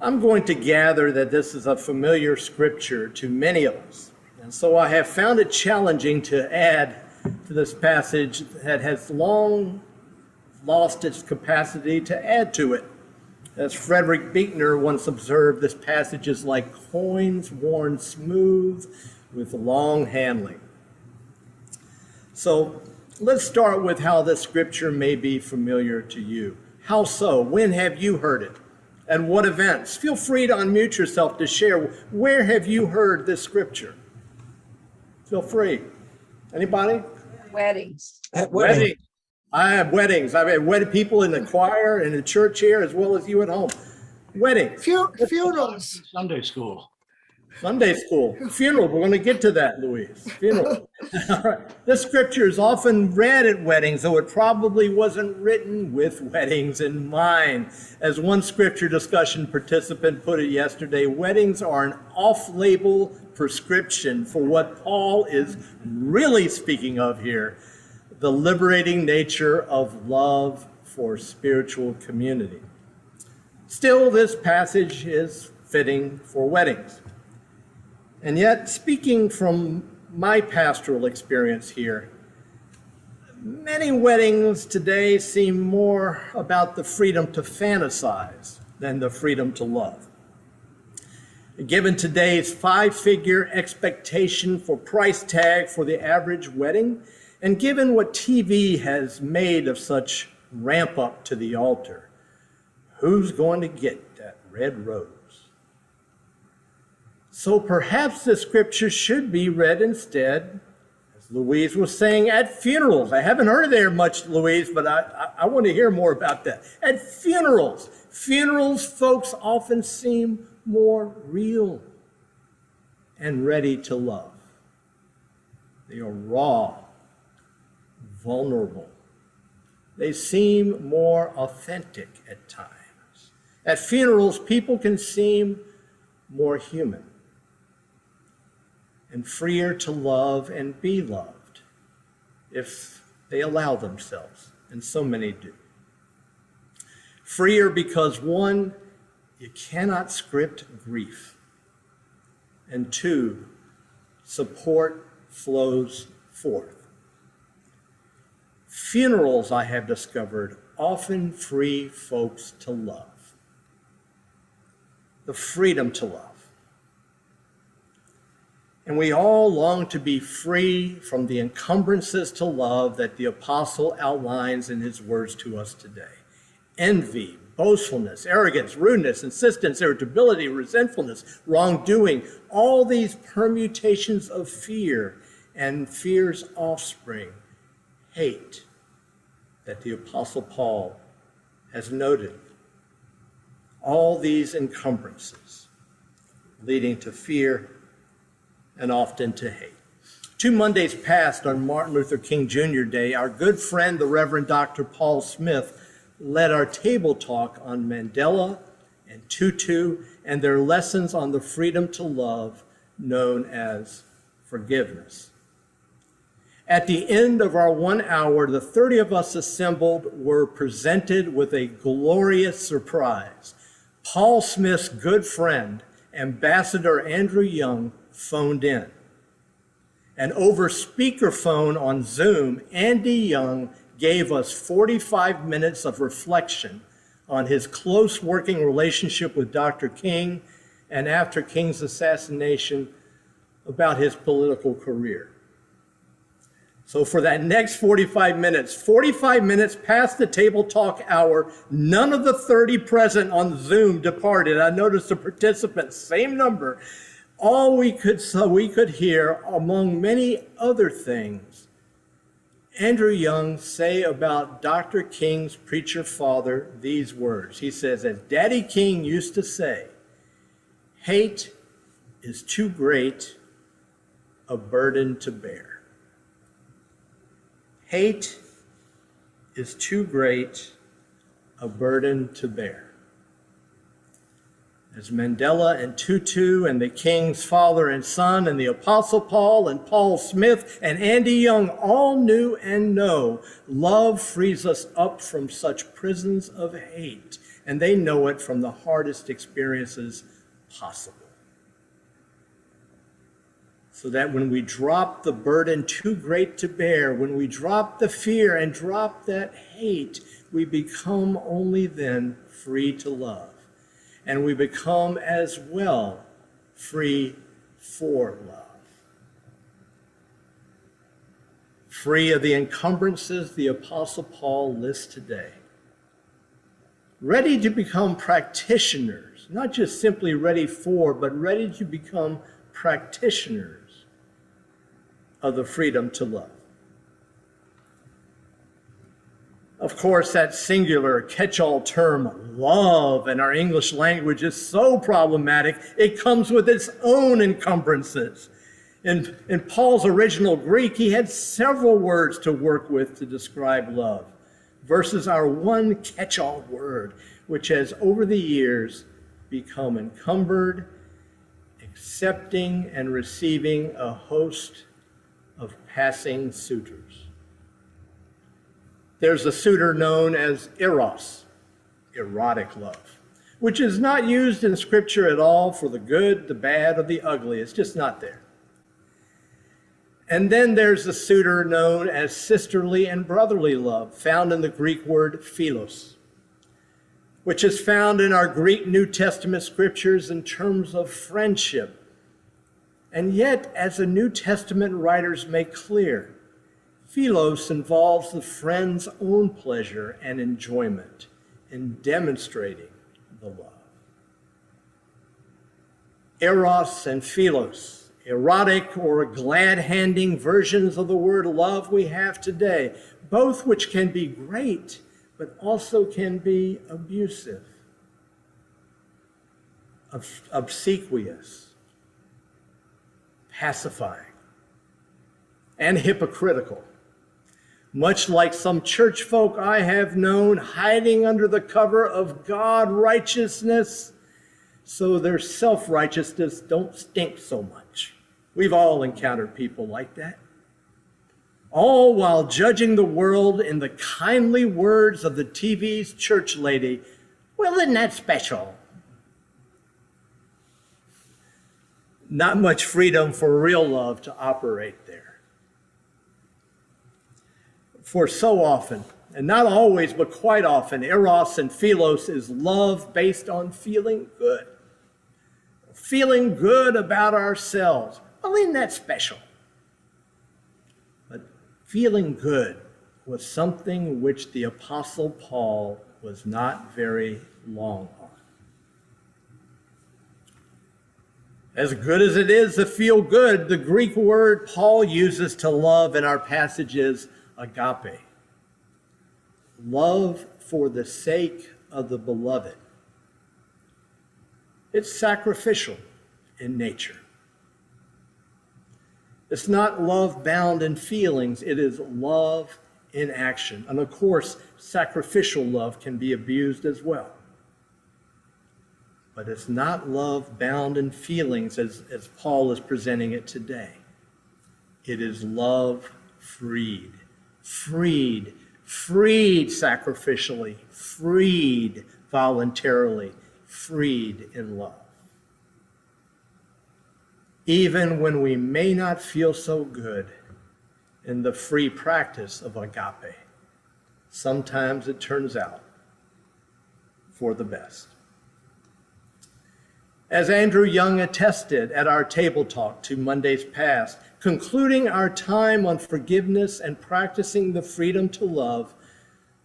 I'm going to gather that this is a familiar scripture to many of us. And so I have found it challenging to add to this passage that has long lost its capacity to add to it. As Frederick Buechner once observed, this passage is like coins worn smooth with long handling. So let's start with how this scripture may be familiar to you. How so? When have you heard it? At what events? Feel free to unmute yourself to share. Where have you heard this scripture? Feel free. Anybody? Weddings. At weddings. I have weddings. I've had wedded people in the choir and the church here as well as you at home. Weddings. Funerals. Sunday school. Sunday school. Funeral. We're going to get to that, Louise. Funeral. All right. This scripture is often read at weddings, though it probably wasn't written with weddings in mind. As one scripture discussion participant put it yesterday, weddings are an off-label prescription for what Paul is really speaking of here, the liberating nature of love for spiritual community. Still, this passage is fitting for weddings. And yet, speaking from my pastoral experience here, many weddings today seem more about the freedom to fantasize than the freedom to love. Given today's 5-figure expectation for price tag for the average wedding, and given what TV has made of such ramp up to the altar, who's going to get that red rose? So perhaps the scripture should be read instead, as Louise was saying, at funerals. I haven't heard of there much, Louise, but I want to hear more about that. At funerals. Funerals, folks often seem more real and ready to love. They are raw, vulnerable. They seem more authentic at times. At funerals, people can seem more human and freer to love and be loved if they allow themselves, and so many do. Freer because, one, you cannot script grief, and two, support flows forth. Funerals, I have discovered, often free folks to love. The freedom to love. And we all long to be free from the encumbrances to love that the apostle outlines in his words to us today. Envy, boastfulness, arrogance, rudeness, insistence, irritability, resentfulness, wrongdoing, all these permutations of fear and fear's offspring, hate, that the apostle Paul has noted. All these encumbrances leading to fear and often to hate. 2 Mondays past, on Martin Luther King Jr. Day, our good friend, the Reverend Dr. Paul Smith, led our table talk on Mandela and Tutu and their lessons on the freedom to love known as forgiveness. At the end of our 1 hour, the 30 of us assembled were presented with a glorious surprise. Paul Smith's good friend, Ambassador Andrew Young, phoned in. And over speakerphone on Zoom, Andy Young gave us 45 minutes of reflection on his close working relationship with Dr. King and after King's assassination about his political career. So for that next 45 minutes past the table talk hour, none of the 30 present on Zoom departed. I noticed the participants, same number. All we could hear, among many other things, Andrew Young say about Dr. King's preacher father these words. He says, as Daddy King used to say, hate is too great a burden to bear. Hate is too great a burden to bear. As Mandela and Tutu and the King's father and son and the Apostle Paul and Paul Smith and Andy Young all knew and know, love frees us up from such prisons of hate and they know it from the hardest experiences possible. So that when we drop the burden too great to bear, when we drop the fear and drop that hate, we become only then free to love. And we become as well free for love. Free of the encumbrances the Apostle Paul lists today. Ready to become practitioners, not just simply ready for, but ready to become practitioners of the freedom to love. Of course, that singular catch-all term, love, in our English language is so problematic, it comes with its own encumbrances. In Paul's original Greek, he had several words to work with to describe love, versus our one catch-all word, which has over the years become encumbered, accepting and receiving a host of passing suitors. There's a suitor known as eros, erotic love, which is not used in Scripture at all for the good, the bad, or the ugly. It's just not there. And then there's the suitor known as sisterly and brotherly love, found in the Greek word philos, which is found in our Greek New Testament scriptures in terms of friendship. And yet, as the New Testament writers make clear, philos involves the friend's own pleasure and enjoyment in demonstrating the love. Eros and philos, erotic or glad-handing versions of the word love we have today, both which can be great, but also can be abusive, obsequious, pacifying, and hypocritical. Much like some church folk I have known hiding under the cover of God righteousness so their self-righteousness don't stink so much. We've all encountered people like that. All while judging the world in the kindly words of the TV's church lady, well, isn't that special? Not much freedom for real love to operate there. For so often, and not always, but quite often, eros and philos is love based on feeling good. Feeling good about ourselves. Well, isn't that special? But feeling good was something which the Apostle Paul was not very long on. As good as it is to feel good, the Greek word Paul uses to love in our passage is agape. Love for the sake of the beloved. It's sacrificial in nature. It's not love bound in feelings, it is love in action. And of course, sacrificial love can be abused as well. But it's not love bound in feelings as Paul is presenting it today. It is love freed sacrificially, freed voluntarily, freed in love. Even when we may not feel so good in the free practice of agape, sometimes it turns out for the best. As Andrew Young attested at our table talk 2 Mondays past, concluding our time on forgiveness and practicing the freedom to love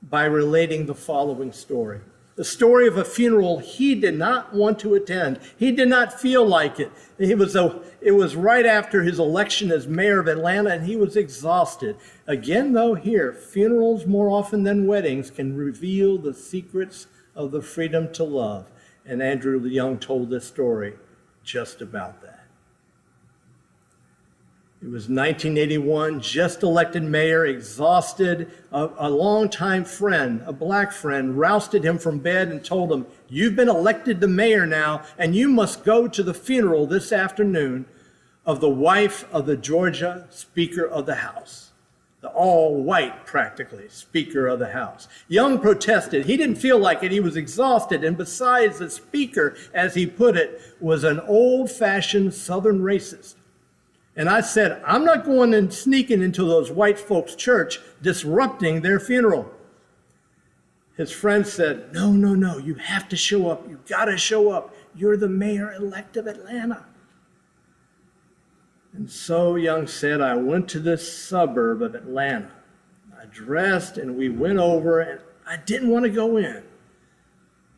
by relating the following story. The story of a funeral he did not want to attend. He did not feel like it. It was right after his election as mayor of Atlanta, and he was exhausted. Again, though, here, funerals more often than weddings can reveal the secrets of the freedom to love. And Andrew Young told this story just about that. It was 1981, just elected mayor, exhausted. A longtime friend, a black friend, rousted him from bed and told him, "You've been elected the mayor now, and you must go to the funeral this afternoon of the wife of the Georgia Speaker of the House, the all-white, practically, Speaker of the House. Young protested. He didn't feel like it. He was exhausted. And besides, the Speaker, as he put it, was an old-fashioned Southern racist. And I said, I'm not going and sneaking into those white folks' church, disrupting their funeral. His friend said, no, you have to show up. You got to show up. You're the mayor-elect of Atlanta. And so, Young said, I went to this suburb of Atlanta. I dressed and we went over, and I didn't want to go in.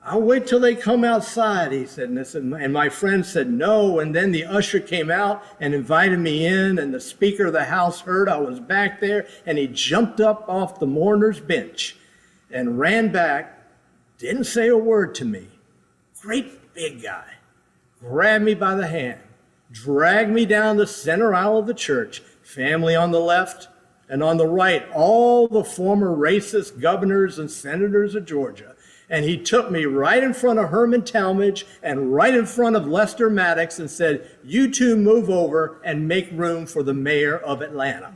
I'll wait till they come outside, he said. And my friend said no. And then the usher came out and invited me in, and the Speaker of the House heard I was back there, and he jumped up off the mourner's bench and ran back, didn't say a word to me. Great big guy, grabbed me by the hand, dragged me down the center aisle of the church, family on the left, and on the right, all the former racist governors and senators of Georgia. And he took me right in front of Herman Talmadge and right in front of Lester Maddox and said, you two move over and make room for the mayor of Atlanta.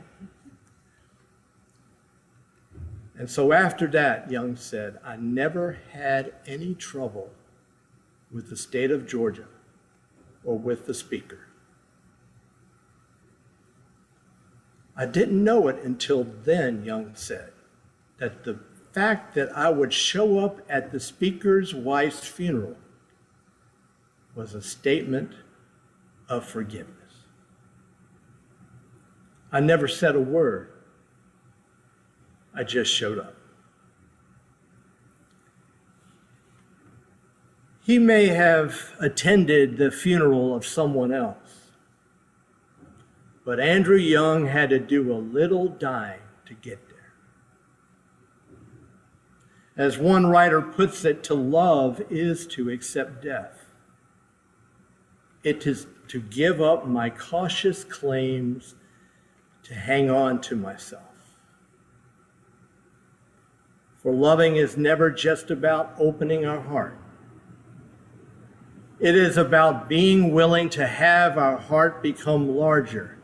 And so after that, Young said, I never had any trouble with the state of Georgia or with the Speaker. I didn't know it until then, Young said, that the fact that I would show up at the Speaker's wife's funeral was a statement of forgiveness. I never said a word. I just showed up. He may have attended the funeral of someone else, but Andrew Young had to do a little dying to get there. As one writer puts it, to love is to accept death. It is to give up my cautious claims, to hang on to myself. For loving is never just about opening our heart. It is about being willing to have our heart become larger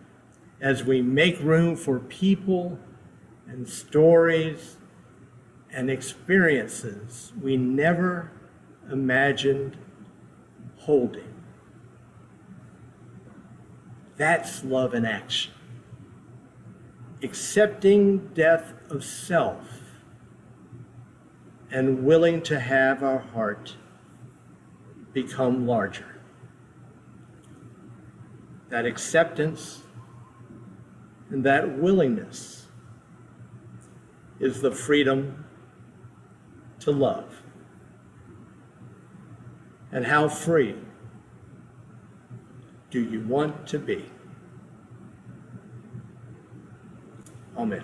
as we make room for people and stories and experiences we never imagined holding. That's love in action. Accepting death of self and willing to have our heart become larger. That acceptance and that willingness is the freedom to love. And how free do you want to be? Amen.